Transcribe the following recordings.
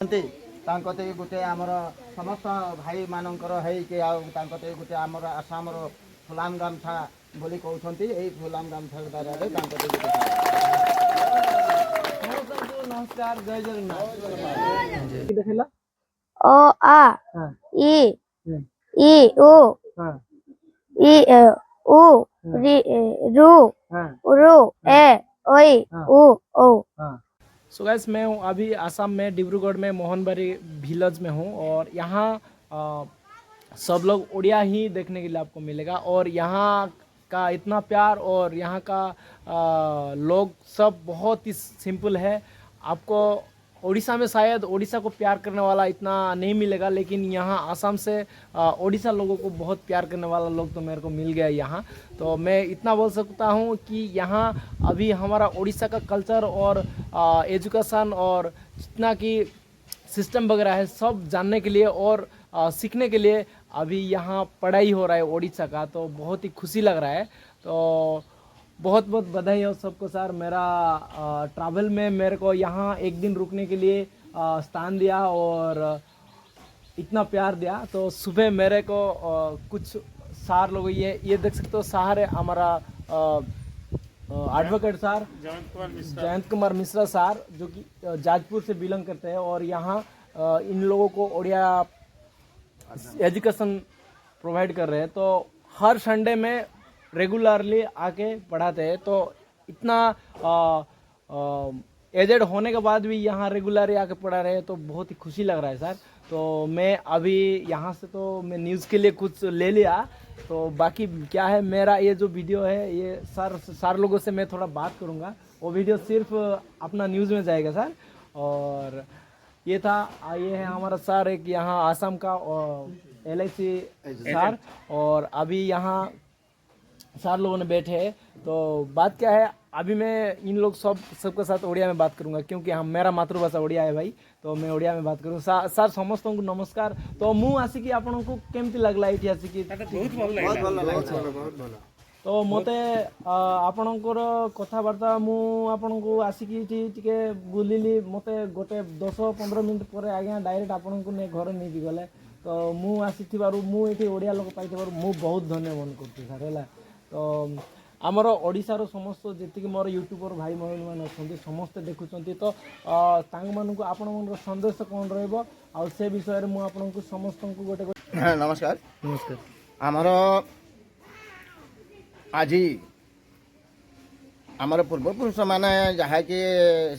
तांकते गोटे आमर समस्त भाई मानकर है आते गोटे आमर आसामर फुलाम गामछा बोली कहते यही फुलाम गामछा द्वारा नमस्कार जय जगन्नाथ देखला ओ आ ई ई ओ ई उ री रू रू ए ओई उ ओ। सो गाइस मैं हूँ अभी आसाम में डिब्रूगढ़ में मोहनबारी विलेज में हूँ और यहाँ सब लोग उड़िया ही देखने के लिए आपको मिलेगा और यहाँ का इतना प्यार और यहाँ का लोग सब बहुत ही सिंपल है। आपको उड़ीसा में शायद उड़ीसा को प्यार करने वाला इतना नहीं मिलेगा, लेकिन यहाँ आसाम से उड़ीसा लोगों को बहुत प्यार करने वाला लोग तो मेरे को मिल गया यहाँ। तो मैं इतना बोल सकता हूँ कि यहाँ अभी हमारा उड़ीसा का कल्चर और एजुकेशन और जितना कि सिस्टम वगैरह है सब जानने के लिए और सीखने के लिए अभी यहाँ पढ़ाई हो रहा है उड़ीसा का, तो बहुत ही खुशी लग रहा है। तो बहुत बहुत बधाई हो सबको सर। मेरा ट्रैवल में मेरे को यहाँ एक दिन रुकने के लिए स्थान दिया और इतना प्यार दिया। तो सुबह मेरे को कुछ सार लोग ये देख सकते हो, सार है हमारा एडवोकेट सार जयंत कुमार मिश्रा सार, जो कि जाजपुर से बिलोंग करते हैं और यहाँ इन लोगों को उड़िया एजुकेशन प्रोवाइड कर रहे हैं। तो हर संडे में रेगुलरली आके पढ़ाते हैं। तो इतना एजेड होने के बाद भी यहाँ रेगुलरली आके पढ़ा रहे हैं, तो बहुत ही खुशी लग रहा है सर। तो मैं अभी यहाँ से तो मैं न्यूज़ के लिए कुछ ले लिया, तो बाकी क्या है मेरा ये जो वीडियो है ये सर लोगों से मैं थोड़ा बात करूँगा। वो वीडियो सिर्फ अपना न्यूज़ में जाएगा सर। और ये था, ये है हमारा सर एक यहाँ आसाम का LIC सर, और अभी यहाँ सर लोगों ने बैठे हैं। तो बात क्या है, अभी मैं इन लोग सबके साथ उड़िया में बात करूंगा, क्योंकि हम मेरा मातृभाषा उड़िया है भाई, तो मैं उड़िया में बात करूँ। सर समस्त को नमस्कार। तो मु आसिकी आपन को केमती लगला एठी आसिकी? तो मते आपणकर कथबार्ता मु आपन को आसिकी टिके बुलिली, मते गोटे 10-15 मिनट पर आज्ञा डायरेक्ट आपन को ने घर नहीं गले। तो मु आसीथिबारु मु एठी ओडिया लोक पाइथिबारु मु बहुत धन्यवाद करती सर हैला। तो आमर ओडिशार समस्त जी मोर यूट्यूबर भाई मान अच्छा समस्ते देखुंत, तो मानक आपण संदेश कौन रहा से विषय में आपको समस्त को गोटे नमस्कार नमस्कार। आमर आज आमर पूर्वपुरुष मैंने जहाँ कि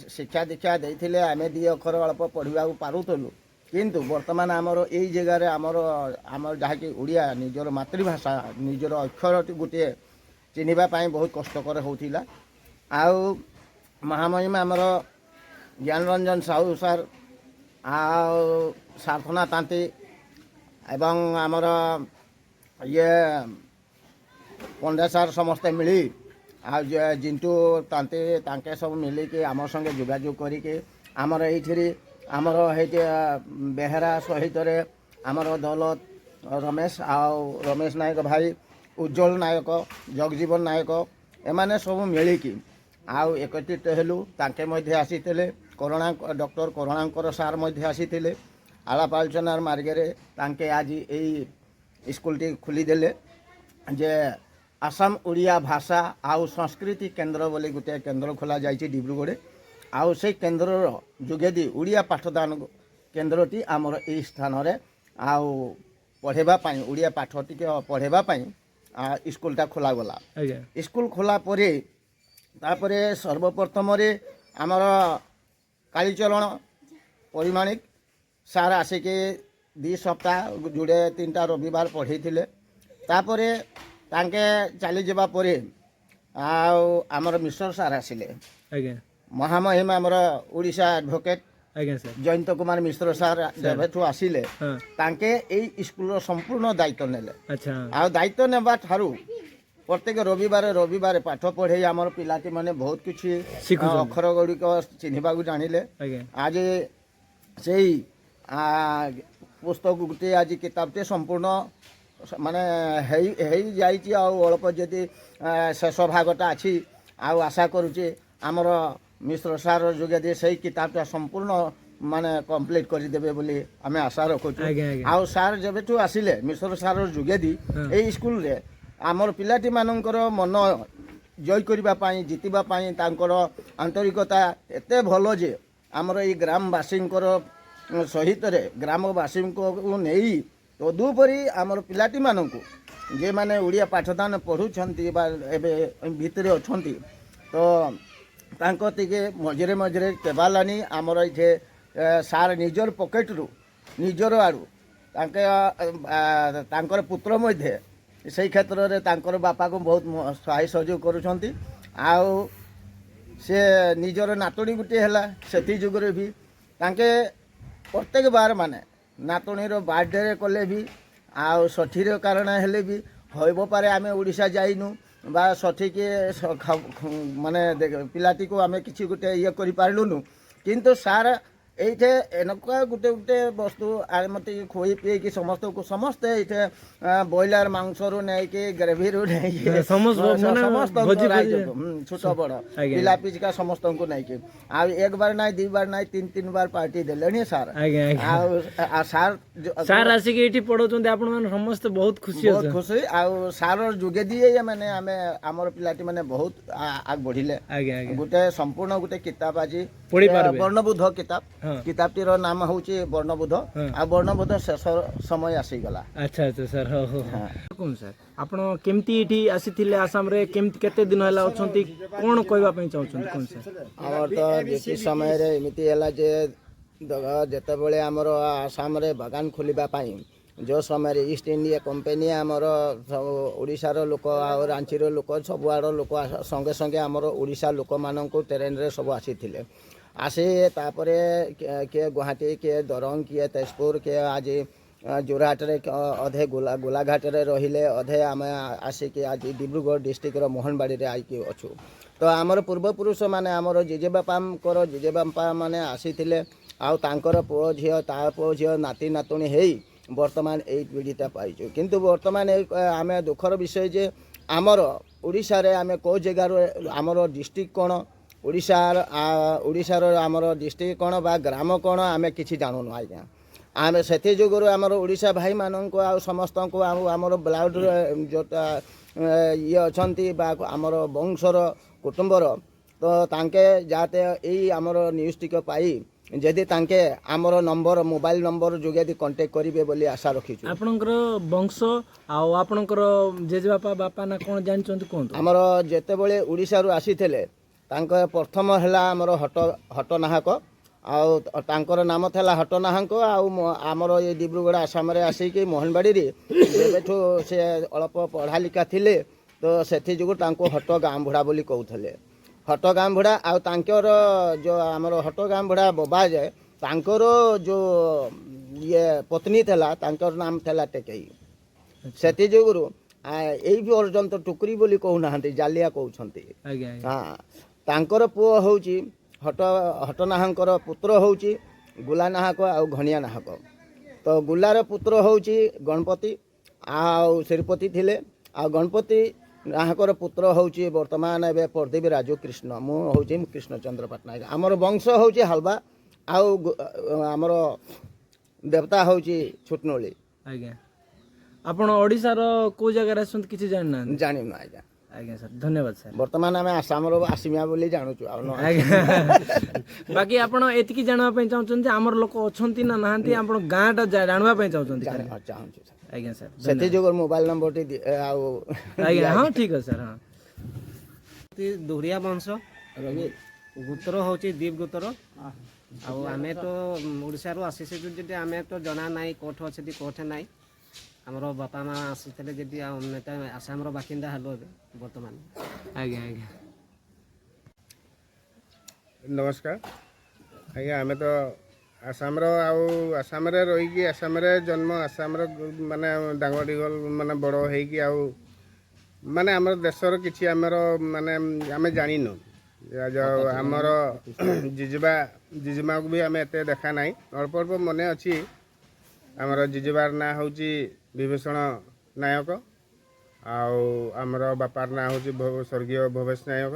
शिक्षा दीक्षा देते आम 2 अक्षर अल्प पढ़ा पारुलु, किंतु वर्तमान आमर यही जगार आमर जहाँ कि उड़िया निजर मातृभाषा निजर अक्षर गोटे चिन्हवाई बहुत कष्टकर होता। आउ महामहिमा आमर ज्ञान रंजन साहू सर आउ सार्थना तांती एवं आमर ये पंडा सर समस्ते मिली आ जिंटू तांती तांके सब मिलिकी आम संगे जोगाजोग करके आमर ये आमर बेहेरा सहित आमर दौलत रमेश रमेश नायक भाई उज्जवल नायक जगजीवन नायक एमाने सब मिलिकी आउ एकत्रित हेलु। तांके मध्य आसीथिले करुणा डॉक्टर करुणाकर सार मध्य आसीथिले आलाप आलोचनार मार्गरे तांके आज यही स्कूलटी खोलीदेले जे आसाम उड़िया भाषा आउ संस्कृति केन्द्र बोली गोटे केन्द्र खोला जाइए डिब्रूगढ़। आउ से केन्द्र जुगेदी उड़िया पाठदान केन्द्रटी आमर यही स्थान में आउ पढ़ेबाई उड़िया पाठ टिके पढ़ेबाई स्कूलटा खोला गला। स्कूल खोला तापरे सर्वप्रथम आमर कालीचरण परिमाणिक सार आसिके 2 सप्ताह जुड़े 3टा रविवार पढ़े तापरे तांके चली जावा परे आमर मिश्र सार आसिले महामहिमा आमर उड़ीसा एडवोकेट जयंत कुमार मिश्र सार जेबेठू आसिले तांके एई स्कूल संपूर्ण दायित्व नेले। आ दायित्व नेबा ठारू प्रत्येक रविवार पाठ पढ़े आमर पिलाटी माने बहुत किछि अक्षर गुड़िक चिन्हवा जानिले। आज से पुस्तक गोटे आज किताबटे संपूर्ण माने जाइए अल्प जदि शेष भागटा अच्छी आशा करुचे आमर मिश्र सार जोगे से किताबटा संपूर्ण ମାନେ କମ୍ପ୍ଲିଟ୍ କରିଦେବେ ବୋଲି ଆମେ ଆଶା ରଖୁଛୁ। ଆଜ୍ଞା ଆଜ୍ଞା ଆଉ ସାର୍ ଯେବେଠୁ ଆସିଲେ ମିଶ୍ର ସାର୍ ଯୋଗେଦି ଏଇ ସ୍କୁଲରେ ଆମର ପିଲାଟିମାନଙ୍କର ମନ ଜୟ କରିବା ପାଇଁ ଜିତିବା ପାଇଁ ତାଙ୍କର ଆନ୍ତରିକତା ଏତେ ଭଲ ଯେ ଆମର ଏଇ ଗ୍ରାମବାସୀଙ୍କର ସହିତରେ ଗ୍ରାମବାସୀଙ୍କୁ ନେଇ ତଦୁପରି ଆମର ପିଲାଟିମାନଙ୍କୁ ଯେମାନେ ଓଡ଼ିଆ ପାଠଦାନ ପଢ଼ୁଛନ୍ତି ବା ଏବେ ଭିତରେ ଅଛନ୍ତି ତ ତାଙ୍କ ଟିକେ ମଝିରେ ମଝିରେ କେବାଲାନି ଆମର ଏଇଠି ସାର୍ ନିଜର ପକେଟରୁ ନିଜର ଆଡ଼ୁ ତାଙ୍କର ପୁତ୍ର ମଧ୍ୟ ସେଇ କ୍ଷେତ୍ରରେ ତାଙ୍କର ବାପାକୁ ବହୁତ ସହାୟ ସହଯୋଗ କରୁଛନ୍ତି। ଆଉ ସେ ନିଜର ନାତୁଣୀ ଗୋଟିଏ ହେଲା ସେଥି ଯୁଗରେ ବି ତାଙ୍କେ ପ୍ରତ୍ୟେକ ବାର ମାନେ ନାତୁଣୀର ବାର୍ଥଡେରେ କଲେ ବି ଆଉ ଷଠିର କାରଣ ହେଲେ ବି ହଇବ ପାରେ ଆମେ ଓଡ଼ିଶା ଯାଇନୁ ବା ସଠିକ୍ ମାନେ ପିଲାଟିକୁ ଆମେ କିଛି ଗୋଟେ ଇଏ କରିପାରିଲୁନୁ କିନ୍ତୁ ସାର୍ এইটে এনেকুৱা গোটে গোটে বস্তু মতে খুৱাই পিয়েকি ସମସ୍ତେ এইটে ব্ৰইলার মাংসରୁ নেইকি গ্রেভিରୁ নেইকি ସମସ୍ତ ଛୋଟ ବଡ଼ ପିଲା ପିଚିକା ସମସ୍ତଙ୍କୁ ନେଇକି ଆଉ ଏକ ବାର ନାଇଁ ଦି ବାର ନାଇଁ ତିନି ବାର ପାର୍ଟି ଦେଲେଣି ସାର୍। ଆଉ ସାର୍ ସାର୍ ଆସିକି ଏଇଠି ପଢଉଛନ୍ତି ଆପଣ ମାନେ ସମସ୍ତେ ବହୁତ ଖୁସି ବହୁତ ଖୁସି ଆଉ ସାର୍ ଯୋଗେଦି ମାନେ ଆମେ ଆମର ପିଲାଟି ମାନେ ବହୁତ ଆଗ ବଢିଲେ। ଗୋଟେ ସମ୍ପୂର୍ଣ୍ଣ ଗୋଟେ କିତାବ ଆଜି ବର୍ଣ୍ଣବୋଧ କିତାବ କିତାବଟିର ନାମ ହେଉଛି ବର୍ଣ୍ଣବୋଧ ଆଉ ବର୍ଣ୍ଣବୋଧ ଶେଷ ସମୟ ଆସିଗଲା। ଆଚ୍ଛା ଆଚ୍ଛା ସାର୍ ହଉ ହଉ କଣ ସାର୍ ଆପଣ କେମିତି ଏଠି ଆସିଥିଲେ ଆସାମରେ କେମିତି କେତେ ଦିନ ହେଲା ଅଛନ୍ତି କଣ କହିବା ପାଇଁ ଚାହୁଁଛନ୍ତି କଣ ସାର୍? ଆମର ତ ବ୍ରିଟିଶ ସମୟରେ ଏମିତି ହେଲା ଯେ ଯେତେବେଳେ ଆମର ଆସାମରେ ବାଗାନ ଖୋଲିବା ପାଇଁ ଯେଉଁ ସମୟରେ ଇଷ୍ଟ ଇଣ୍ଡିଆ କମ୍ପାନୀ ଆମର ଓଡ଼ିଶାର ଲୋକ ଆଉ ରାଞ୍ଚିର ଲୋକ ସବୁଆଡ଼ ଲୋକ ସଙ୍ଗେ ସଙ୍ଗେ ଆମର ଓଡ଼ିଶା ଲୋକମାନଙ୍କୁ ଟ୍ରେନରେ ସବୁ ଆସିଥିଲେ। ଆସି ତାପରେ କିଏ ଗୁହାଟୀ କିଏ ଦରଙ୍ଗ କିଏ ତେଜପୁର କିଏ ଆଜି ଯୋରହାଟରେ ଅଧେ ଗୋଲାଘାଟରେ ରହିଲେ ଅଧେ ଆମେ ଆସିକି ଆଜି ଡିବ୍ରୁଗଡ଼ ଡିଷ୍ଟ୍ରିକ୍ଟର ମୋହନବାଡ଼ିରେ ଆଇକି ଅଛୁ। ତ ଆମର ପୂର୍ବପୁରୁଷମାନେ ଆମର ଜେଜେବାପାଙ୍କର ଜେଜେବାପା ମାନେ ଆସିଥିଲେ ଆଉ ତାଙ୍କର ପୁଅ ଝିଅ ତା ପୁଅ ଝିଅ ନାତି ନାତୁଣୀ ହେଇ ବର୍ତ୍ତମାନ ଏଇ ପିଢ଼ିଟା ପାଇଛୁ। କିନ୍ତୁ ବର୍ତ୍ତମାନ ଆମେ ଦୁଃଖର ବିଷୟ ଯେ ଆମର ଓଡ଼ିଶାରେ ଆମେ କେଉଁ ଜାଗାରୁ ଆମର ଡିଷ୍ଟ୍ରିକ୍ଟ କ'ଣ ଓଡ଼ିଶାର ଆମର ଡିଷ୍ଟ୍ରିକ୍ଟ କ'ଣ ବା ଗ୍ରାମ କ'ଣ ଆମେ କିଛି ଜାଣୁନୁ ଆଜ୍ଞା। ଆମେ ସେଥିଯୋଗୁଁ ଆମର ଓଡ଼ିଶା ଭାଇମାନଙ୍କୁ ଆଉ ସମସ୍ତଙ୍କୁ ଆଉ ଆମର ବ୍ଲଡ଼ର ଯେଉଁଟା ଇଏ ଅଛନ୍ତି ବା ଆମର ବଂଶର କୁଟୁମ୍ବର ତ ତାଙ୍କେ ଯାହାତେ ଏଇ ଆମର ନ୍ୟୁଜ୍ ଟିକ ପାଇ ଯଦି ତାଙ୍କେ ଆମର ନମ୍ବର ମୋବାଇଲ ନମ୍ବର ଯୋଗେଦି କଣ୍ଟାକ୍ଟ କରିବେ ବୋଲି ଆଶା ରଖିଛୁ। ଆପଣଙ୍କର ବଂଶ ଆଉ ଆପଣଙ୍କର ଜେଜେବାପା ବାପା ନା କ'ଣ ଜାଣିଛନ୍ତି କୁହନ୍ତୁ? ଆମର ଯେତେବେଳେ ଓଡ଼ିଶାରୁ ଆସିଥିଲେ ତାଙ୍କ ପ୍ରଥମ ହେଲା ଆମର ହଟ ନାହାକ ଆଉ ତାଙ୍କର ନାମ ଥିଲା ହଟ ନାହାକ ଆଉ ଆମର ଏ ଡିବ୍ରୁଗଡ଼ ଆସାମରେ ଆସିକି ମୋହନବାଡ଼ିରେ ଯେବେଠୁ ସେ ଅଳ୍ପ ପଢ଼ା ଲିଖା ଥିଲେ ତ ସେଥିଯୋଗୁଁ ତାଙ୍କୁ ହଟ ଗାଁ ବୁଢ଼ା ବୋଲି କହୁଥିଲେ। ହଟ ଗାଁ ବୁଢ଼ା ଆଉ ତାଙ୍କର ଯେଉଁ ଆମର ହଟ ଗାଁ ବୁଢ଼ା ବୋବା ଯାଏ ତାଙ୍କର ଯେଉଁ ଇଏ ପତ୍ନୀ ଥିଲା ତାଙ୍କର ନାମ ଥିଲା ଟେକେଇ। ସେଥିଯୋଗୁଁ ଏଇ ପର୍ଯ୍ୟନ୍ତ ଟୁକୁରି ବୋଲି କହୁନାହାନ୍ତି ଜାଲିଆ କହୁଛନ୍ତି। ହଁ ତାଙ୍କର ପୁଅ ହେଉଛି ହଟ ନାହାକଙ୍କର ପୁତ୍ର ହେଉଛି ଗୁଲା ନାହାକ ଆଉ ଘଣିଆ ନାହାକ। ତ ଗୁଲାର ପୁତ୍ର ହେଉଛି ଗଣପତି ଆଉ ଶ୍ରୀପତି ଥିଲେ ଆଉ ଗଣପତି ନାହାକର ପୁତ୍ର ହେଉଛି ବର୍ତ୍ତମାନ ଏବେ ପ୍ରଦୀପ ରାଜୁ କୃଷ୍ଣ। ମୁଁ ହେଉଛି କୃଷ୍ଣଚନ୍ଦ୍ର ପଟ୍ଟନାୟକ। ଆମର ବଂଶ ହେଉଛି ହାଲବା ଆଉ ଆମର ଦେବତା ହେଉଛି ଛୁଟନୋଳି। ଆଜ୍ଞା ଆପଣ ଓଡ଼ିଶାର କେଉଁ ଜାଗାରେ ଆସନ୍ତି କିଛି ଜାଣିନାହାନ୍ତି? ଜାଣିନୁ ଆଜ୍ଞା। ଆଜ୍ଞା ସାର୍ ଧନ୍ୟବାଦ ସାର୍। ବର୍ତ୍ତମାନ ଆମେ ଆସାମର ଆସିମିଆ ବୋଲି ଜାଣୁଛୁ ଆଉ ଆଜ୍ଞା ବାକି ଆପଣ ଏତିକି ଜାଣିବା ପାଇଁ ଚାହୁଁଛନ୍ତି ଯେ ଆମର ଲୋକ ଅଛନ୍ତି ନା ନାହାନ୍ତି ଆପଣ ଗାଁଟା ଜାଣିବା ପାଇଁ ଚାହୁଁଛନ୍ତି? ଚାହୁଁଛୁ ଆଜ୍ଞା ସାର୍ ସେଥିଯୋଗୁଁ ମୋବାଇଲ ନମ୍ବରଟି ଆଉ ଆଜ୍ଞା ହଁ ଠିକ୍ ଅଛି ସାର୍। ହଁ ଦୁରିଆ ବଂଶ ଗୋତ୍ର ହେଉଛି ଦୀପ ଗୋତ୍ର ଆଉ ଆମେ ତ ଓଡ଼ିଶାରୁ ଆସିଛୁ ଯଦି ଆମେ ତ ଜଣା ନାହିଁ କେଉଁଠି ଅଛନ୍ତି କେଉଁଠି ନାହିଁ। ଆମର ବାପା ମା ଆସିଥିଲେ ଯଦି ଆମେ ତ ଆସାମର ବାସିନ୍ଦା ହେଲୁ ଏବେ ବର୍ତ୍ତମାନ। ଆଜ୍ଞା ଆଜ୍ଞା ନମସ୍କାର ଆଜ୍ଞା। ଆମେ ତ ଆସାମର ଆଉ ଆସାମରେ ରହିକି ଆସାମରେ ଜନ୍ମ ଆସାମର ମାନେ ଡାଙ୍ଗର ଡିଗଲ ମାନେ ବଡ଼ ହେଇକି ଆଉ ମାନେ ଆମର ଦେଶର କିଛି ଆମର ମାନେ ଆମେ ଜାଣିନୁ। ଆମର ଜିଜୁମାକୁ ବି ଆମେ ଏତେ ଦେଖା ନାହିଁ ଅଳ୍ପ ଅଳ୍ପ ମନେ ଅଛି। ଆମର ଜିଜୁବାର ନାଁ ହେଉଛି ବିଭୀଷଣ ନାୟକ ଆଉ ଆମର ବାପାର ନାଁ ହେଉଛି ସ୍ୱର୍ଗୀୟ ଭବେଶ ନାୟକ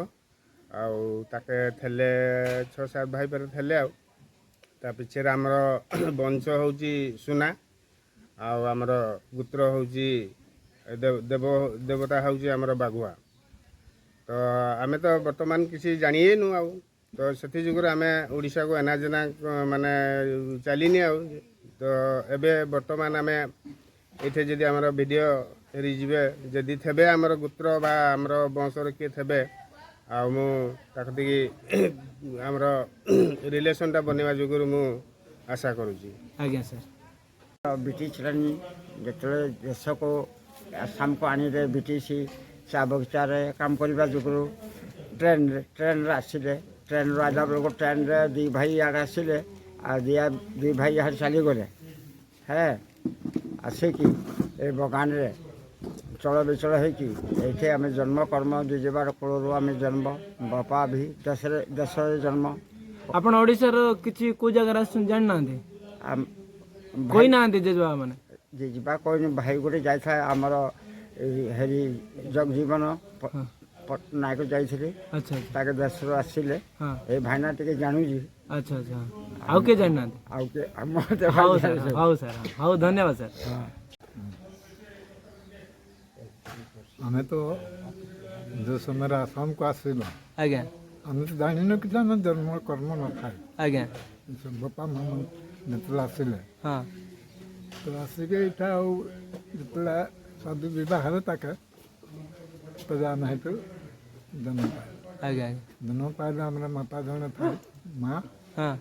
ଆଉ ତାକେ ଥିଲେ 6-7 ଭାଇ ପରେ ଥିଲେ ଆଉ ତ ତା ପିଛରେ ଆମର ବଂଶ ହେଉଛି ସୁନା ଆଉ ଆମର ଗୋତ୍ର ହେଉଛି ଦେବତା ହେଉଛି ଆମର ବାଘୁଆ। ତ ଆମେ ତ ବର୍ତ୍ତମାନ କିଛି ଜାଣିନୁ ଆଉ ତ ସେଥି ଯୋଗୁଁରୁ ଆମେ ଓଡ଼ିଶାକୁ ଏନାଜେନା ମାନେ ଚାଲିନି ଆଉ ତ ଏବେ ବର୍ତ୍ତମାନ ଆମେ ଏଠି ଯଦି ଆମର ଭିଡ଼ିଓ ଯିବେ ଯଦି ଥେବେ ଆମର ଗୋତ୍ର ବା ଆମର ବଂଶର କିଏ ଥେବେ ଆଉ ମୁଁ ତାକୁ ଟିକେ ଆମର ରିଲେସନଟା ବନେଇବା ଯୋଗୁଁରୁ ମୁଁ ଆଶା କରୁଛି। ଆଜ୍ଞା ସାର୍। ବ୍ରିଟିଶ ରାଣୀ ଯେତେବେଳେ ଦେଶକୁ ଆସାମକୁ ଆଣିଲେ ବ୍ରିଟିଶ ଚା ବଗିଚାରେ କାମ କରିବା ଯୋଗୁଁରୁ ଟ୍ରେନରେ ଆସିଲେ। ଟ୍ରେନରୁ ଆସିଲା ବେଳକୁ ଟ୍ରେନରେ ଦୁଇ ଭାଇ ଇଆଡ଼େ ଆସିଲେ ଆଉ ଦୁଇ ଭାଇ ଇଆଡ଼େ ଚାଲିଗଲେ। ଆସିକି ଏ ବଗାନରେ ଚଳ ବିଚଳ ହେଇକି ଏଇଠି ଆମେ ଜନ୍ମ କର୍ମ ଯିବାର କୂଳରୁ ଆମେ ଜନ୍ମ ବାପା ବି ଦେଶରେ ଜନ୍ମ। ଆପଣ ଓଡ଼ିଶାର କିଛି କୋଉ ଜାଗାରେ ଆସୁଛନ୍ତି ଜାଣିନାହାନ୍ତି? କହିନାହାନ୍ତି ଜେଜେବାବା ମାନେ? ଯିବା କହିନି ଭାଇ ଗୋଟେ ଯାଇଥାଏ ଆମର ହେରି ଜଗଜୀବନ ପଟ୍ଟନାୟକ ଯାଇଥିଲି। ଆଚ୍ଛା ତାକେ ଦେଶରୁ ଆସିଲେ ହଁ ଏ ଭାଇନା ଟିକେ ଜାଣୁଛି। ଆଚ୍ଛା ଆଚ୍ଛା ଆଉ କିଏ ଜାଣିନାହାନ୍ତି? ଆଉ କିଏ ହଉ ସାର୍ ହଉ ସାର୍ ହଉ ଧନ୍ୟବାଦ ସାର୍। ଆମେ ତ ଯେଉଁ ସମୟରେ ଆସାମକୁ ଆସିଲୁ ଆଜ୍ଞା ଆମେ ତ ଜାଣିନୁ କିଛି ଆମେ ଜନ୍ମ କର୍ମ ନଥାଏ। ଆଜ୍ଞା ବାପା ମାମା ଯେତେବେଳେ ଆସିଲେ ହଁ ତ ଆସିକି ଏଇଟା ଆଉ ଯେତେବେଳେ ସାଧୁ ବିବାହ ହେଲେ ତାକେ ତେବେ ଆମେ ହେଠୁ ଜନ୍ମ ପାଇଲୁ। ଆଜ୍ଞା ଜନ୍ମ ପାଇଲେ ଆମର ମାତା ଜଣେ ଥାଏ ମା। ହଁ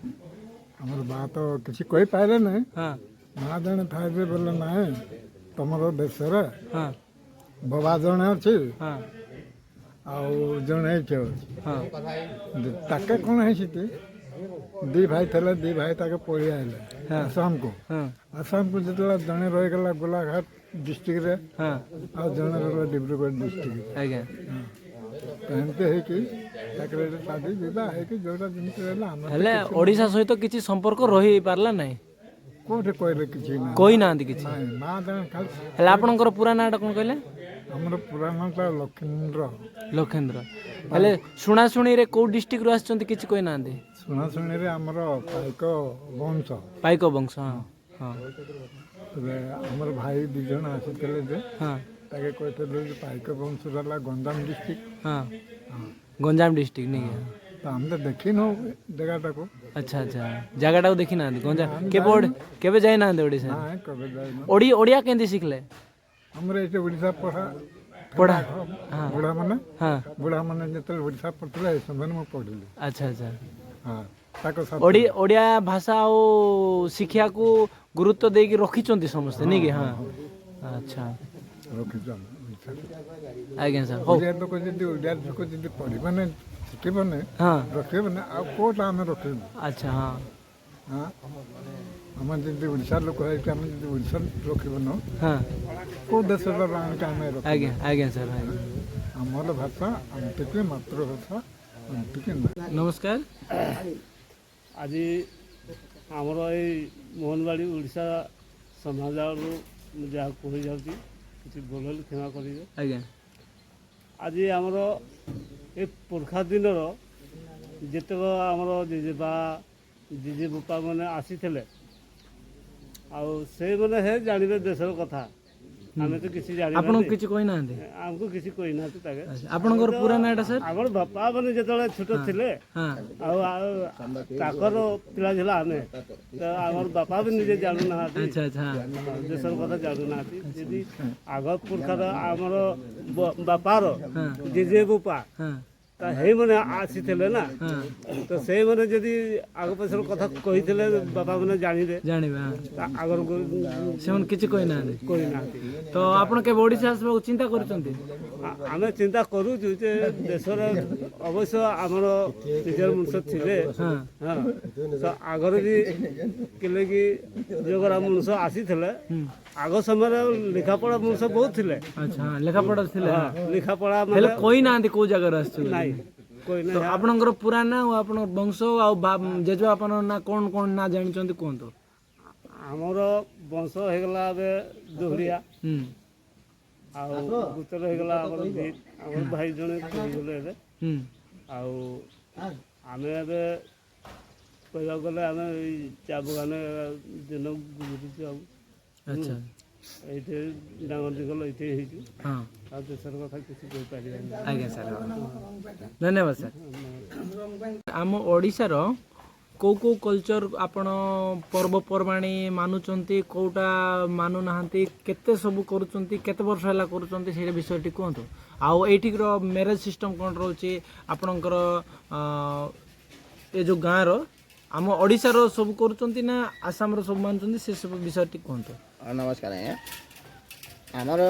ଆମର ମା ତ କିଛି କହିପାରିଲେ ନାହିଁ। ହଁ ମା ଜଣେ ଥାଏ ଯେ ବୋଲେ ନାହିଁ ତମର ଦେଶରେ ହଁ ବାବା ଜଣେ ଅଛି ହଁ ଆଉ ଜଣେ ଏଇଠି ଅଛି। ହଁ ତାକେ କ'ଣ ହେଇଛି କି ଦୁଇ ଭାଇ ଥିଲେ ଦୁଇ ଭାଇ ତାକେ ପଳେଇ ଆଇଲେ ଆସାମକୁ। ହଁ ଆସାମକୁ ଯେତେବେଳେ ଜଣେ ରହିଗଲା ଗୋଲାଘାଟ ଡିଷ୍ଟ୍ରିକ୍ଟରେ ହଁ ଆଉ ଜଣେ ରହିଲା ଡିବ୍ରୁଗଡ଼ ଡିଷ୍ଟ୍ରିକ୍ଟରେ। ଆଜ୍ଞା ତ ଏମିତି ହେଇକି ତାପରେ ଶାଦି ବିବାହ ହେଇକି ଯେଉଁଟା ଯେମିତି ରହିଲା ଆମେ ହେଲେ ଓଡ଼ିଶା ସହିତ କିଛି ସମ୍ପର୍କ ରହିପାରିଲା ନାହିଁ? କୋଉଠି କହିଲେ କିଛି ନାହିଁ। କହିନାହାନ୍ତି କିଛି? ନାଇଁ ମା ଜଣେ ଖାଲି ହେଲେ ଆପଣଙ୍କର ପୁରା ନାଁଟା କ'ଣ କହିଲେ? ଆମର ପୁରାଣଟା ଲକ୍ଷ୍ମୀନ୍ଦ୍ର। ଲକ୍ଷେନ୍ଦ୍ର। ହେଲେ ଶୁଣାଶୁଣିରେ କୋଉ ଡିଷ୍ଟ୍ରିକ୍ଟରୁ ଆସିଛନ୍ତି କିଛି କହିନାହାନ୍ତି? ଶୁଣାଶୁଣିରେ ଆମର ପାଇକ ବଂଶ। ପାଇକ ବଂଶ ହଁ ହଁ ତେବେ ଆମର ଭାଇ ଦୁଇ ଜଣ ଆସିଥିଲେ ଯେ ହଁ ତାକେ କହିଥିଲେ ଯେ ପାଇକ ବଂଶ ହେଲା ଗଞ୍ଜାମ ଡିଷ୍ଟ୍ରିକ୍ଟ। ହଁ ଗଞ୍ଜାମ ଡିଷ୍ଟ୍ରିକ୍ଟ ନାଇଁ? ତ ଆମେ ତ ଦେଖିନୁ ଜାଗାଟାକୁ। ଆଚ୍ଛା ଆଚ୍ଛା ଜାଗାଟାକୁ ଦେଖିନାହାନ୍ତି ଗଞ୍ଜାମ? କେବେ ଯାଇନାହାନ୍ତି ଓଡ଼ିଶା? ନାଇଁ କେବେ ଯାଇନୁ। ଓଡ଼ିଆ କେମିତି ଶିଖିଲେ? ଆମର ଏଠି ଓଡ଼ିଶା ପଢ଼ା ହଁ ବୁଢ଼ାମାନେ ହଁ ବୁଢ଼ାମାନେ ଯେତେବେଳେ ଓଡ଼ିଶା ପଢ଼ୁଥିଲେ ଏ ସମୟରେ ମୁଁ ପଢ଼ିଲି। ଆଚ୍ଛା ଆଚ୍ଛା ହଁ ତାଙ୍କ ସାଥି ଓଡ଼ିଆ ଭାଷା ଆଉ ଶିକ୍ଷାକୁ ଗୁରୁତ୍ୱ ଦେଇକି ରଖିଛନ୍ତି ସମସ୍ତେ ନାଇଁ କି? ହଁ ଆଚ୍ଛା ରଖିଛୁ ଆମେ ଓଡ଼ିଶାକୁ। ଆଜ୍ଞା ସାର୍ ହଉ ଓଡ଼ିଆ ଲୋକ ଯଦି ଓଡ଼ିଆ ଲୋକ ଯଦି ପଢ଼ିବନି ଶିଖିବନି ହଁ ରଖିବନି ଆଉ କେଉଁଟା ଆମେ ରଖିବୁ? ଆଚ୍ଛା ହଁ ହଁ ଆମେ ଯଦି ଓଡ଼ିଶାର ଲୋକ ହେଇକି ଆମେ ଯଦି ଓଡ଼ିଶା ରଖିବୁନୁ ହଁ କେଉଁ ଦେଶର ଆଣିକି ଆମେ ରଖିବୁ? ଆଜ୍ଞା ଆଜ୍ଞା ସାର୍ ଆଜ୍ଞା ଆମର ଭାଷା ଆମ ଟିକେ ମାତୃଭାଷା ଆମ ଟିକେ ନାହିଁ। ନମସ୍କାର। ଆଜି ଆମର ଏଇ ମୋହନବାଡ଼ି ଓଡ଼ିଶା ସମାଜରୁ ମୁଁ ଯାହା କହିଯାଉଛି କିଛି ଭୁଲ ହେଲେ କ୍ଷମା କରିବେ। ଆଜ୍ଞା ଆଜି ଆମର ଏ ପୁରୁଖା ଦିନର ଯେତେକ ଆମର ଜେଜେବା ଜେଜେବାପା ମାନେ ଆସିଥିଲେ ଆଉ ସେଇମାନେ ହେ ଜାଣିବେ ଦେଶର କଥା। ଆମେ ତ କିଛି ଆପଣଙ୍କୁ ଜାଣିନାହାନ୍ତି, କିଛି କହିନାହାନ୍ତି? ଆମକୁ କିଛି କହିନାହାନ୍ତି ତାକେ। ଆପଣଙ୍କର ପୁରା ନାଁଟା ସାର୍? ଆମର ବାପା ମାନେ ଯେତେବେଳେ ଛୋଟ ଥିଲେ ହଁ ଆଉ ତାଙ୍କର ପିଲା ଥିଲା ଆମେ ତ ଆମର ବାପା ବି ନିଜେ ଜାଣୁନାହାନ୍ତି, ଆଚ୍ଛା ଆଚ୍ଛା ଦେଶର କଥା ଜାଣୁନାହାନ୍ତି। ଯଦି ଆଗ ପୁରୁଖାର ଆମର ବାପାର ଜେଜେ ବାପା ହଁ ତା ହେଇମାନେ ଆସିଥିଲେ ନା, ତ ସେଇମାନେ ଯଦି ଆଗ ପଛର କଥା କହିଥିଲେ ବାପା ମାନେ ଜାଣିବେ। ଜାଣିବା ଆଗର ସେମାନେ କିଛି କହିନାହାନ୍ତି? କହିନାହାନ୍ତି। ତ ଆପଣ କେବେ ଓଡ଼ିଶା ଆସିବାକୁ ଚିନ୍ତା କରୁଛନ୍ତି? ଆମେ ଚିନ୍ତା କରୁଛୁ ଯେ ଦେଶରେ ଅବଶ୍ୟ ଆମର ନିଜର ମଣିଷ ଥିଲେ, ହଁ ହଁ ତ ଆଗରେ ବି କେଲେକି ଯୋଗରା ମଣିଷ ଆସିଥିଲେ। ଆଗ ସମୟରେ ଲେଖାପଢ଼ା ମଣିଷ ବହୁତ ଥିଲେ। ଆଚ୍ଛା ହଁ ଲେଖାପଢ଼ା ଥିଲେ ଲେଖାପଢ଼ା ହେଲେ ମାନେ କହିନାହାନ୍ତି କୋଉ ଜାଗାରୁ ଆସିଛନ୍ତି? ନାଇଁ ତ କହିନାହିଁ। ଆପଣଙ୍କର ପୁରା ନାଁ ଆଉ ଆପଣଙ୍କ ବଂଶ ଆଉ ଜେଜେବାପାଙ୍କ ନାଁ କ'ଣ କ'ଣ ନାଁ ଜାଣିଛନ୍ତି କୁହନ୍ତୁ? ଆମର ବଂଶ ହେଇଗଲା ଏବେ ଦୋହରିଆ, ହୁଁ ଆଉ ଗୋତ୍ର ହେଇଗଲା ଆମର ଆମର ଭାଇ ଜଣେ କହିଗଲେ ଏବେ। ହୁଁ ଆଉ ଆମେ ଏବେ କହିବାକୁ ଗଲେ ଆମେ ଏଇ ଚା ବାଗାନ ଦିନ ଗୁଜୁରୁଛୁ ଆଉ ଆଚ୍ଛା ଏଇଠି ଡାଙ୍ଗର ଦିଗଲ ଏଇଠି ହେଇଛୁ ହଁ ଆଉ ଦେଶର କଥା କିଛି କହିପାରିବାନି। ଆଜ୍ଞା ସାର୍ ଧନ୍ୟବାଦ ସାର୍। ଆମ ଓଡ଼ିଶାର କେଉଁ କେଉଁ କଲଚର ଆପଣ ପର୍ବପର୍ବାଣି ମାନୁଛନ୍ତି କେଉଁଟା ମାନୁନାହାନ୍ତି କେତେ ସବୁ କରୁଛନ୍ତି କେତେ ବର୍ଷ ହେଲା କରୁଛନ୍ତି ସେଇଟା ବିଷୟଟି କୁହନ୍ତୁ। ଆଉ ଏଇଠିର ମ୍ୟାରେଜ ସିଷ୍ଟମ କ'ଣ ରହୁଛି ଆପଣଙ୍କର ଏ ଯେଉଁ ଗାଁର ଆମ ଓଡ଼ିଶାର ସବୁ କରୁଛନ୍ତି ନା ଆସାମର ସବୁ ମାନୁଛନ୍ତି ସେ ସବୁ ବିଷୟଟି କୁହନ୍ତୁ। ନମସ୍କାର ଆଜ୍ଞା। ଆମର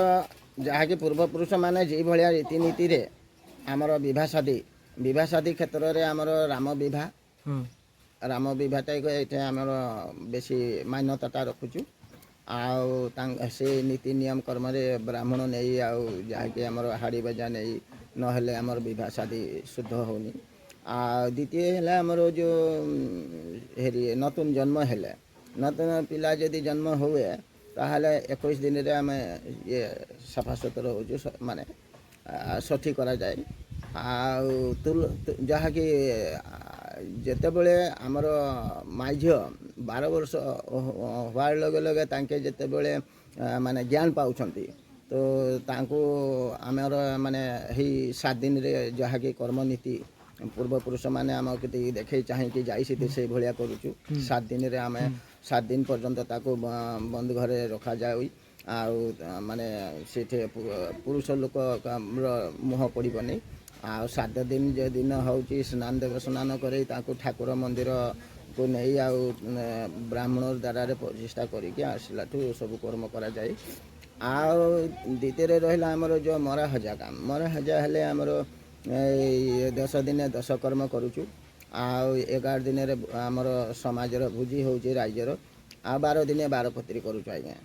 ଯାହାକି ପୂର୍ବପୁରୁଷମାନେ ଯେଭଳିଆ ରୀତିନୀତିରେ ଆମର ବିବାହ ଶାଦୀ କ୍ଷେତ୍ରରେ ଆମର ରାମ ବିବାହଟା ଏଇଠି ଆମର ବେଶୀ ମାନ୍ୟତାଟା ରଖୁଛୁ। ଆଉ ସେ ନୀତି ନିୟମ କର୍ମରେ ବ୍ରାହ୍ମଣ ନେଇ ଆଉ ଯାହାକି ଆମର ହାଡ଼ି ବଜା ନେଇ ନହେଲେ ଆମର ବିବାହ ଶାଦୀ ଶୁଦ୍ଧ ହେଉନି। ଆଉ ଦ୍ୱିତୀୟ ହେଲା ଆମର ଯେଉଁ ନতুନ ଜନ୍ମ ହେଲେ ନতুନ ପିଲା ଯଦି ଜନ୍ମ ହୁଏ ତାହେଲେ 21 ଦିନରେ ଆମେ ଇଏ ସଫାସୁତୁରା ହେଉଛୁ ମାନେ ସଠି କରାଯାଏ। ଆଉ ଯାହାକି ଯେତେବେଳେ ଆମର ମାଇ ଝିଅ 12 ବର୍ଷ ହବାର ଲଗେ ଲଗେ ତାଙ୍କେ ଯେତେବେଳେ ମାନେ ଜ୍ଞାନ ପାଉଛନ୍ତି ତ ତାଙ୍କୁ ଆମର ମାନେ ଏହି 7 ଦିନରେ ଯାହାକି କର୍ମନୀତି ପୂର୍ବପୁରୁଷମାନେ ଆମ କେତିକି ଦେଖେଇ ଚାହିଁକି ଯାଇଛନ୍ତି ସେଇଭଳିଆ କରୁଛୁ। 7 ଦିନରେ ଆମେ 7 ଦିନ ପର୍ଯ୍ୟନ୍ତ ତାକୁ ବନ୍ଦ ଘରେ ରଖାଯାଏ। ଆଉ ମାନେ ସେଠି ପୁରୁଷ ଲୋକର ମୁହଁ ପଡ଼ିବନି। ଆଉ 7 ଦିନ ଦିନ ହେଉଛି ସ୍ନାନ କରେଇ ତାଙ୍କୁ ଠାକୁର ମନ୍ଦିରକୁ ନେଇ ଆଉ ବ୍ରାହ୍ମଣ ଦ୍ୱାରରେ ପ୍ରତିଷ୍ଠା କରିକି ଆସିଲାଠୁ ସବୁ କର୍ମ କରାଯାଏ। ଆଉ ଦ୍ୱିତୀୟରେ ରହିଲା ଆମର ଯେଉଁ ମରାହଜା କାମ ମରାହଜା ହେଲେ ଆମର ଏଇ 10 ଦିନେ 10 କର୍ମ କରୁଛୁ। ଆଉ 11 ଦିନରେ ଆମର ସମାଜର ଭୋଜି ହେଉଛି ରାଜ୍ୟର। ଆଉ 12 ଦିନେ 12 ପତ୍ରୀ କରୁଛୁ ଆଜ୍ଞା।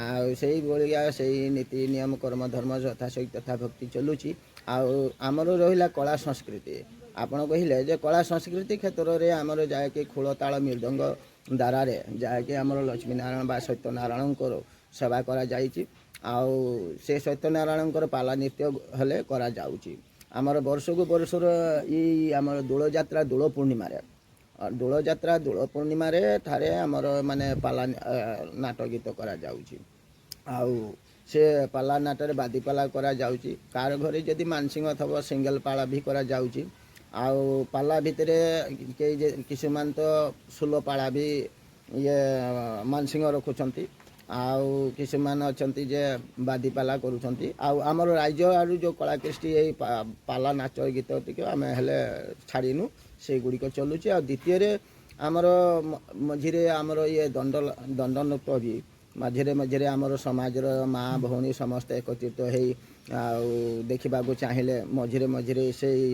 ଆଉ ସେଇଭଳିଆ ସେଇ ନୀତି ନିୟମ କର୍ମ ଧର୍ମ ଯଥା ଭକ୍ତି ଚାଲୁଛି। ଆଉ ଆମର ରହିଲା କଳା ସଂସ୍କୃତି ଆପଣ କହିଲେ ଯେ କଳା ସଂସ୍କୃତି କ୍ଷେତ୍ରରେ ଆମର ଯାହାକି ଖୋଳ ତାଳ ମୃଦଙ୍ଗ ଦ୍ୱାରାରେ ଯାହାକି ଆମର ଲକ୍ଷ୍ମୀନାରାୟଣ ବା ସତ୍ୟନାରାୟଣଙ୍କର ସେବା କରାଯାଇଛି। ଆଉ ସେ ସତ୍ୟନାରାୟଣଙ୍କର ପାଲା ନୃତ୍ୟ ହେଲେ କରାଯାଉଛି। ଆମର ବର୍ଷକୁ ବର୍ଷର ଏଇ ଆମର ଦୋଳଯାତ୍ରା ଦୋଳ ପୂର୍ଣ୍ଣିମାରେ ଠାରେ ଆମର ମାନେ ପାଲା ନାଟ ଗୀତ କରାଯାଉଛି। ଆଉ ସେ ପାଲା ନାଟରେ ବାଦିପାଲା କରାଯାଉଛି। କାହାର ଘରେ ଯଦି ମାନସିଂହ ଥିବ ସିଙ୍ଗଲ ପାଲା ବି କରାଯାଉଛି। ଆଉ ପାଲା ଭିତରେ কিছুମାନେ ତ ଷୋଲ ପାଲା ବି ଇଏ ମାନସିଂହ ରଖୁଛନ୍ତି। ଆଉ কিছুମାନେ ଅଛନ୍ତି ଯେ ବାଦିପାଲା କରୁଛନ୍ତି। ଆଉ ଆମର ରାଜ୍ୟ ଆଡ଼ୁ ଯେଉଁ କଳାକୃଷ୍ଟି ଏଇ ପାଲା ନାଚ ଗୀତ ଟିକେ ଆମେ ହେଲେ ଛାଡ଼ିନୁ ସେଇଗୁଡ଼ିକ ଚଲୁଛି। ଆଉ ଦ୍ୱିତୀୟରେ ଆମର ମଝିରେ ଆମର ଇଏ ଦଣ୍ଡ ନୃତ୍ୟ ବି ମଝିରେ ଆମର ସମାଜର ମା ଭଉଣୀ ସମସ୍ତେ ଏକତ୍ରିତ ହେଇ ଆଉ ଦେଖିବାକୁ ଚାହିଁଲେ ମଝିରେ ସେଇ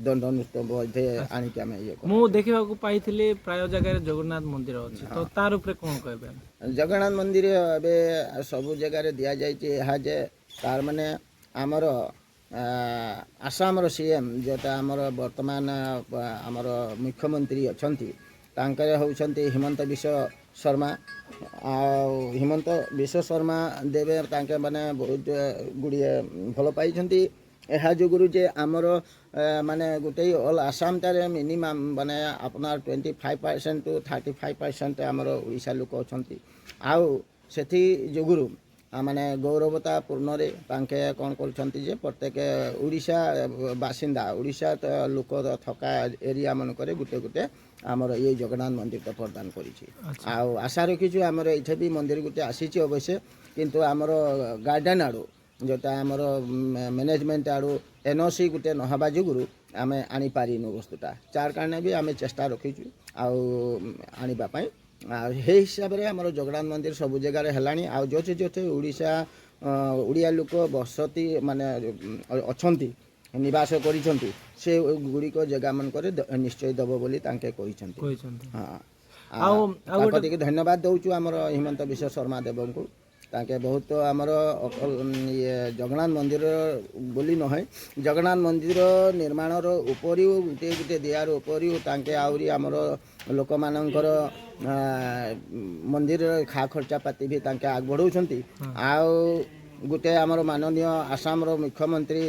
ଦଣ୍ଡ ନୃତ୍ୟ ବୋଧେ ଆଣିକି ଆମେ ଇଏ କରୁ। ମୁଁ ଦେଖିବାକୁ ପାଇଥିଲି ପ୍ରାୟ ଜାଗାରେ ଜଗନ୍ନାଥ ମନ୍ଦିର ଅଛି ତ ତାର ଉପରେ କ'ଣ କହିବେ? ଜଗନ୍ନାଥ ମନ୍ଦିର ଏବେ ସବୁ ଜାଗାରେ ଦିଆଯାଇଛି ଏହା ଯେ ତାର ମାନେ ଆମର ଆସାମର CM ଯେଉଁଟା ଆମର ବର୍ତ୍ତମାନ ଆମର ମୁଖ୍ୟମନ୍ତ୍ରୀ ଅଛନ୍ତି ତାଙ୍କର ହେଉଛନ୍ତି ହିମନ୍ତ ବିଶ୍ବ ଶର୍ମା। ଆଉ ହିମନ୍ତ ବିଶ୍ବ ଶର୍ମା ଦେବେ ତାଙ୍କେ ମାନେ ବହୁତ ଗୁଡ଼ିଏ ଭଲ ପାଇଛନ୍ତି। ଏହା ଯୋଗୁରୁ ଯେ ଆମର ମାନେ ଗୋଟେ ଅଲ୍ ଆସାମଟାରେ ମିନିମମ୍ ମାନେ আপনার 25% to 35% ଆମର ଓଡ଼ିଶା ଲୋକ ଅଛନ୍ତି। ଆଉ ସେଥି ଯୋଗୁରୁ ମାନେ ଗୌରବତା ପୂର୍ଣ୍ଣରେ ତାଙ୍କେ କ'ଣ କରୁଛନ୍ତି ଯେ ପ୍ରତ୍ୟେକ ଓଡ଼ିଶା ବାସିନ୍ଦା ଓଡ଼ିଶା ଲୋକ ଥକା ଏରିଆ ମାନଙ୍କରେ ଗୋଟେ ଆମର ଏଇ ଜଗନ୍ନାଥ ମନ୍ଦିରଟା ପ୍ରଦାନ କରିଛି। ଆଉ ଆଶା ରଖିଛୁ ଆମର ଏଇଠି ବି ମନ୍ଦିର ଗୋଟେ ଆସିଛି ଅବଶ୍ୟ କିନ୍ତୁ ଆମର ଗାର୍ଡେନ୍ ଆଡ଼ୁ ଯେଉଁଟା ଆମର ମ୍ୟାନେଜମେଣ୍ଟ ଆଡ଼ୁ NOC ଗୋଟେ ନହେବା ଯୋଗୁରୁ ଆମେ ଆଣିପାରିନୁ ବସ୍ତୁଟା ଯାର କାରଣେ ବି ଆମେ ଚେଷ୍ଟା ରଖିଛୁ ଆଉ ଆଣିବା ପାଇଁ। ଆଉ ସେଇ ହିସାବରେ ଆମର ଜଗନ୍ନାଥ ମନ୍ଦିର ସବୁ ଜାଗାରେ ହେଲାଣି। ଆଉ ଯୋଉଠି ଓଡ଼ିଆ ଲୋକ ବସତି ମାନେ ଅଛନ୍ତି ନିବାସ କରିଛନ୍ତି ସେ ଗୁଡ଼ିକ ଜାଗାମାନଙ୍କରେ ନିଶ୍ଚୟ ଦେବ ବୋଲି ତାଙ୍କେ କହିଛନ୍ତି। ହଁ ଆଉ ତାଙ୍କ ଟିକେ ଧନ୍ୟବାଦ ଦେଉଛୁ ଆମର ହିମନ୍ତ ବିଶ୍ବ ଶର୍ମା ଦେବଙ୍କୁ। ତାଙ୍କେ ବହୁତ ଆମର ଇଏ ଜଗନ୍ନାଥ ମନ୍ଦିର ବୋଲି ନୁହେଁ ଜଗନ୍ନାଥ ମନ୍ଦିର ନିର୍ମାଣର ଉପରିও ଗୋଟେ ଦିଆର ଉପରିও ତାଙ୍କେ ଆହୁରି ଆମର ଲୋକମାନଙ୍କର ମନ୍ଦିରର ଖର୍ଚ୍ଚା ପାତି ବି ତାଙ୍କେ ଆଗ ବଢ଼ାଉଛନ୍ତି। ଆଉ ଗୋଟେ ଆମର ମାନନୀୟ ଆସାମର ମୁଖ୍ୟମନ୍ତ୍ରୀ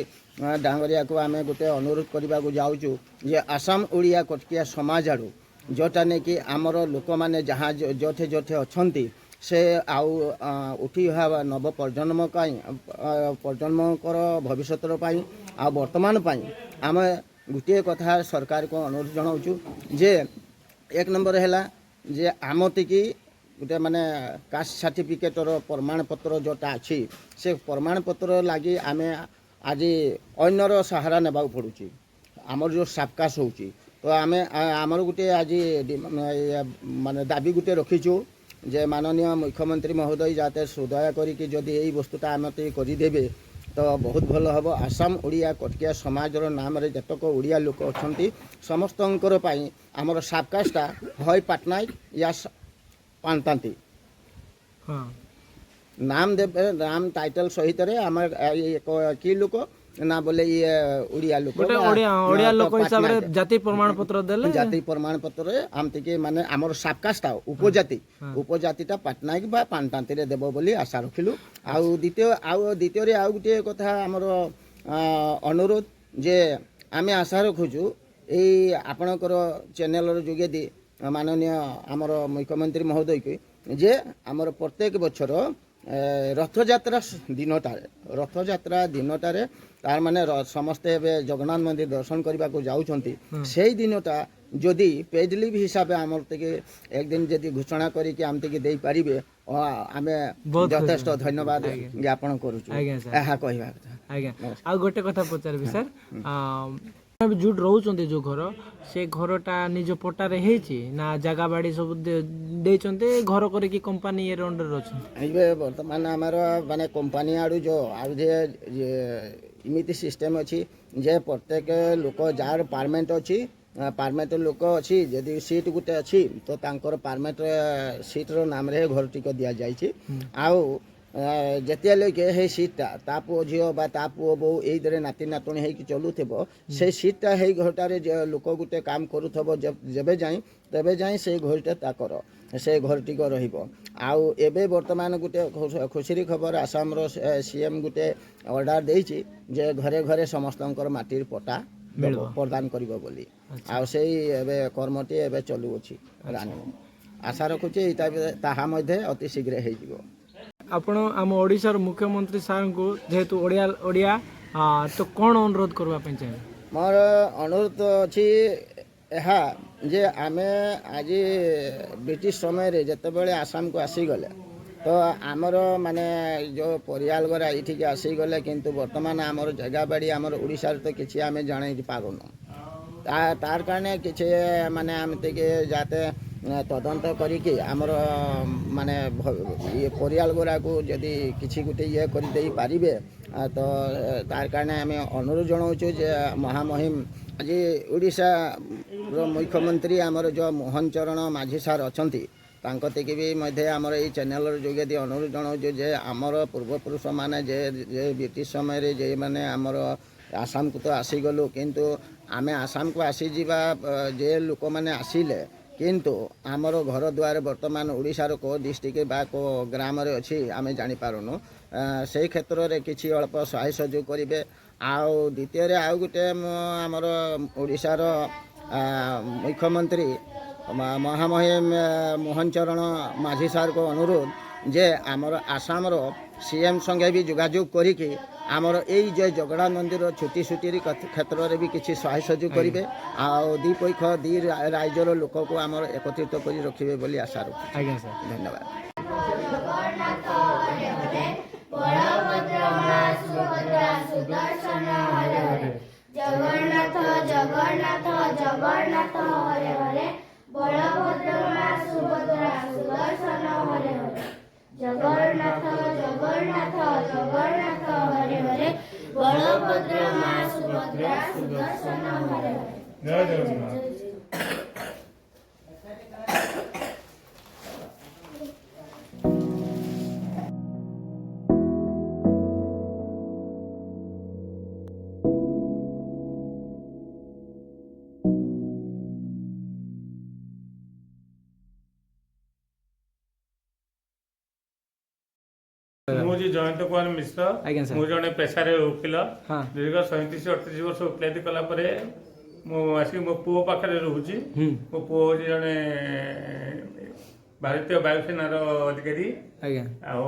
ଡାଙ୍ଗରିଆକୁ ଆମେ ଗୋଟେ ଅନୁରୋଧ କରିବାକୁ ଯାଉଛୁ ଯେ ଆସାମ ଓଡ଼ିଆ କଟକିଆ ସମାଜ ଆଡ଼ୁ जोटा नहीं कि आमर लोक मैंने जहाँ जोठे जोठे अच्छी से आउ उठी नव प्रजन्मकर भविष्य आ वर्तमान आम गोटे कथा सरकार को अनुरोध जनाऊँ जे एक नंबर है जे आमतिकी गोटे माने कास्ट सर्टिफिकेटर प्रमाण पत्र जोटा अच्छी से प्रमाण पत्र लगी आम आज अन्यर सहारा नेबा पड़ुची आमर जो साबकाश होची तो आम आमर गोटे आज माने दाबी गोटे रखीचु जे माननीय मुख्यमंत्री महोदय जाते सुदया करी जदि यही वस्तुटा आम करदेवे तो बहुत भल हम आसाम ओडिया कटकिया समाजर नाम रे जतक ओडिया लोक अच्छा समस्तंकर आमर साबकाशटा भय पाटनायक या पानतांती हाँ नाम देवे नाम टाइटल सहित रे आम कि लोक ना बोले ये ओडिया लोक गोटे ओडिया लोक हिसाब रे जाति प्रमाण पत्र देले जाति प्रमाण पत्र आमतिके माने आमर साबकाशटा उपजातिटा पाटनायक बा पानतांती रे देव बोली आशा रखिलु आउ द्वितीय रे आउ गोटे कथा आमर अनुरोध जे आमे आशा रखुचु एई आपणकर चैनल जोगेदी माननीय आमर मुख्यमंत्री महोदय के जे आमर प्रत्येक बछर रथयात्रा दिनटारे तार माने समस्ते जगन्नाथ मंदिर दर्शन करने को जाऊँगी से दिनटा जदि पेड लिव हिसाब से आम एक दिन जदि घोषणा करके आम दे पारे आम यथेष्ट धन्यवाद ज्ञापन करूँ गोटे कथा पचारि सर जोट रोचंती जो घर से घरटा निज पट्टारे हेची ना जगह बाड़ी सब देचंते घर करे कि कंपनी ये अंडर अछि एबे वर्तमान हमर माने कंपनी आडू जो आउ जे इमिति सिस्टम अछि जे प्रत्येक लोक जार पार्मेंट अछि पार्मेंट लोक अछि जदि सीट गुटे अछि तो तांकर पार्मेंट सीट रो नाम रे घर टिक दिया जाय छी आउ जेतिया लोके हे सीटा ता पुओ झील बा ता पुओ बो एइदरे नाती नातुणी होइकी चलुथबो से सीटा हे घरटारे लोक गुटे काम करूथबो जेबे जाई तेबे जाई से घरटा ताकर से घरटिक रहिबो आउ एबे वर्तमान गुटे खुशीरी खबर आसाम रो सीएम गुटे ऑर्डर देइछि जे घरे घरे समस्तंकर माटीर पट्टा प्रदान करिबो बोली आउ सेई एबे कर्मटी एबे चलु अछि रानी आशा रखुछि ताहा मध्ये अति शीघ्र हे जिवो आपण आम ओडिशार मुख्यमंत्री सार को जेहेतु ओडिया तो कौन अनुरोध करबा ପାଇଁ चाहे मोर अनुरोध अछि एहा जे आमे आज ब्रिटिश समय रे जतबेले आसाम को आसी गले तो आमर माने जो परियाल गरा एठी के आसी गले किंतु वर्तमान आमर जगह बाड़ी आमर ओडिसा तो किछि आमे जानै पारुनो तार कारणे किछि माने आमते के जाते तदंत करिके आमर माने ये परियाल गुरा को जदि किछि गुटे ये कर दे पारिबे तो तार कारणे आमे अनुरोध जनाउछु जे महामहिम आज ओडिशा रो मुख्यमंत्री आमर जो मोहन चरण माझी सार अछंती तांको तेके भी मध्य आमर ये चैनल जोगे दी अनुरोध जनाउछु जे आमर पूर्वपुरुष माने जे ब्रिटिश समय रे जे माने आमर आसाम को तो आसी गलु किंतु आमे आसाम को आसी जीवा जे लोक माने आसिले किंतु आमर घर द्वार वर्तमान ओडिशार को डिस्ट्रिक्ट बा को ग्राम रे अछि आमे जानि पारुनु से क्षेत्र रे किछि अल्प सहाय सहयोग करिवे आउ द्वितीय रे आउ गुटे आमर ओडिशार मुख्यमंत्री महामहिम मोहन चरण माझी सार को अनुरोध जे आमर आसाम रो सीएम संगे भी जोगाजोग करिके आमर यही जय जगन्नाथ मंदिर छुट्टी छुट्टी क्षेत्र में भी किसी सहाय सहयोग करेंगे आउ दी पक्ष दी राज्यर लोक को आमर एकत्रित कर रखिए बोली आशा रखुँ आज्ञा सर धन्यवाद जगन्नाथ जगन्नाथ जगन्नाथ हरे हरे बलभद्र मा सुभद्रा सुदर्शन हरे हरे जगन्नाथ जगन्नाथ जगन्नाथ हरे हरे बलभद्र मा सुभद्रा सुदर्शन हरे हरे जय जगन्नाथ। मुझे जयंत कुमार मिश्र आज्ञा सर मुझे जड़े पेशारे वकिल हाँ दीर्घ 37-38 वर्ष वकिलाती कलापर ଆସିକି ମୋ ପୁଅ ପାଖରେ ରହୁଛି। ମୋ ପୁଅ ହେଉଛି ଜଣେ ଭାରତୀୟ ବାୟୁସେନାର ଅଧିକାରୀ। ଆଜ୍ଞା ଆଉ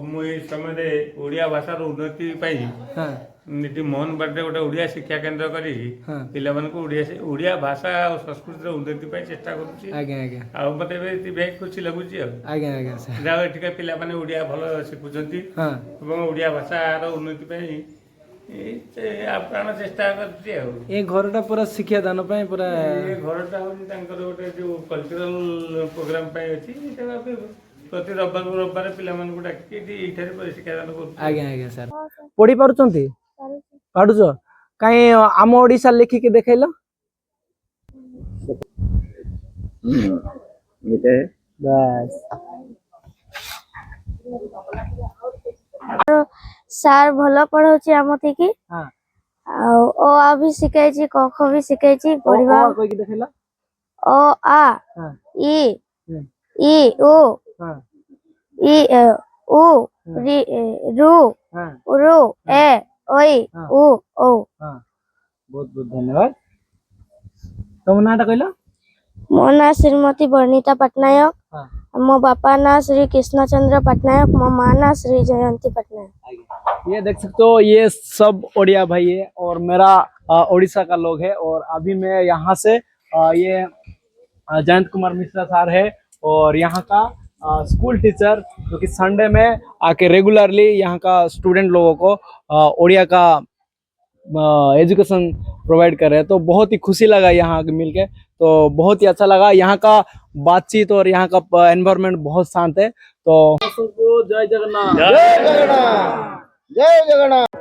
ମୁଁ ଏଇ ସମୟରେ ଓଡ଼ିଆ ଭାଷାର ଉନ୍ନତି ପାଇଁ ହଁ ଏଠି ମୋହନବାଡ଼ିରେ ଗୋଟେ ଓଡ଼ିଆ ଶିକ୍ଷା କେନ୍ଦ୍ର କରିକି ହଁ ପିଲାମାନଙ୍କୁ ଓଡ଼ିଆ ଭାଷା ଆଉ ସଂସ୍କୃତିର ଉନ୍ନତି ପାଇଁ ଚେଷ୍ଟା କରୁଛି। ଆଜ୍ଞା ଆଜ୍ଞା ଆଉ ମୋତେ ଏବେ ଏଥିପାଇଁ ଖୁସି ଲାଗୁଛି ଆଉ ଆଜ୍ଞା ଆଜ୍ଞା ସାର୍ ଯାହା ହଉ ଏଠିକା ପିଲାମାନେ ଓଡ଼ିଆ ଭଲ ଶିଖୁଛନ୍ତି ହଁ ଏବଂ ଓଡ଼ିଆ ଭାଷାର ଉନ୍ନତି ପାଇଁ ଆପ୍ରାଣ ଚେଷ୍ଟା କରୁଛି ଆଉ। ଏ ଘରଟା ପୁରା ଶିକ୍ଷା ଦାନ ପାଇଁ ପୁରା ଏ ଘରଟା ହେଉଛି ତାଙ୍କର ଗୋଟେ ଯେଉଁ କଲଚରାଲ ପ୍ରୋଗ୍ରାମ ପାଇଁ ଅଛି। ଏଇଟା ପ୍ରତି ରବିବାର ପିଲାମାନଙ୍କୁ ଡାକିକି ଏଇଠାରେ ଶିକ୍ଷାଦାନ କରୁଛୁ। ଆଜ୍ଞା ଆଜ୍ଞା ସାର୍ ପଢି ପାରୁଛନ୍ତି ପାଢୁଛ କାଇଁ ଆମ ଓଡିଶା ଲେଖିକି ଦେଖେଇଲ ବାସ୍ ସାର୍ ଭଲ ପଢଉଛି ଆମତିକି ହଁ ଆଉ ଓ ଆ ବି ଶିଖାଇଛି କ ଖ ବି ଶିଖାଇଛି ପଢିବା କହିକି ଦେଖେଇଲ ଓ ଆ ହଁ ଇ ହୁଁ, ଇ ଓ ହଁ ଇ उ ରି ରୁ ହଁ ରୁ ଏ ଓଇ ହଁ। उ ଓ ହଁ ବହୁତ ବହୁତ ଧନ୍ୟବାଦ ତମ ନାଁଟା କହିଲ ମୋ ନାଁ ଶ୍ରୀମତୀ ବର୍ଣ୍ଣିତା ପଟ୍ଟନାୟକ हाँ मो बापा ना श्री कृष्णचंद्र पटनायक मो माँ ना श्री जयंती पटनायक। ये देख सकते हो ये सब ओडिया भाई है और मेरा उड़ीसा का लोग है और अभी मैं यहाँ से ये जयंत कुमार मिश्रा सर है और यहाँ का स्कूल टीचर जो कि संडे में आके रेगुलरली यहाँ का स्टूडेंट लोगों को ओडिया का एजुकेशन प्रोवाइड कर रहे हैं। तो बहुत ही खुशी लगा यहाँ मिलके तो बहुत ही अच्छा लगा यहाँ का बातचीत और यहाँ का एनवायरनमेंट बहुत शांत है तो जय जगन्नाथ जय जगन्नाथ जय जगन्नाथ।